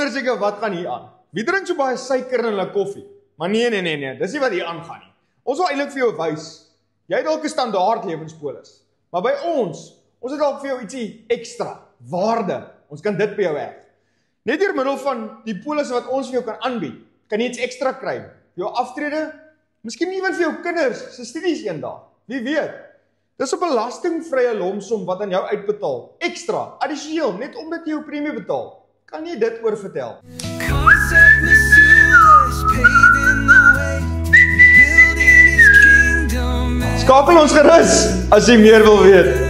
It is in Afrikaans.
wonder seker wat gaan hier aan. Wie drink so baie suiker in hulle koffie? Maar nee, dis nie wat hier aangaan nie. Ons wil eintlik vir jou wys, jy het dalk 'n standaard lewenspolis, maar by ons het dalk vir jou ietsie ekstra, waarde. Ons kan dit by jou hê. Net deur middel van die polisse wat ons vir jou kan aanbied, kan jy iets ekstra kry. Jou aftrede, miskien ewen vir jou kinders se studies eendag. Wie weet? Dis 'n belastingvrye lomsom wat aan jou uitbetaal. Ekstra, addisioneel, net omdat jy jou premie betaal. Kan jy dit oorvertel? Skakel ons gerus as jy meer wil weet.